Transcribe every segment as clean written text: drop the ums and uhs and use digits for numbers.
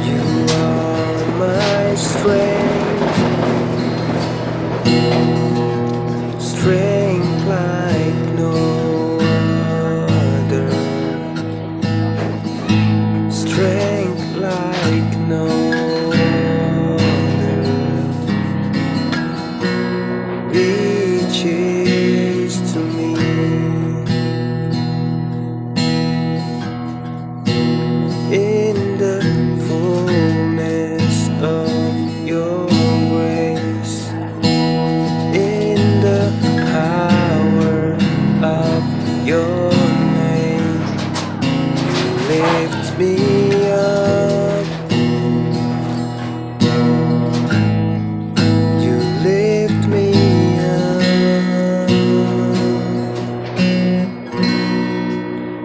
You are my strength, strength like no other, strength like no other, reaches to me. In the fullness of your grace, in the power of your name, you lift me up, you lift me up.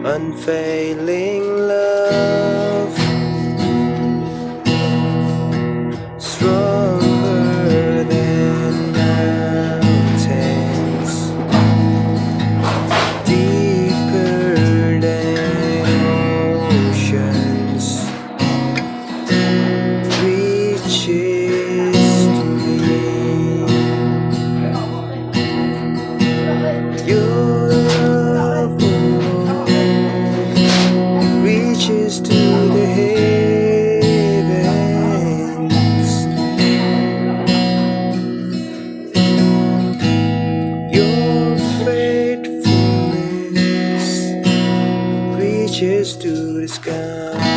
Unfailing love, stronger than mountains, deeper than oceans, reaches to me. Your love reaches to the heavens. Your faithfulness reaches to the sky.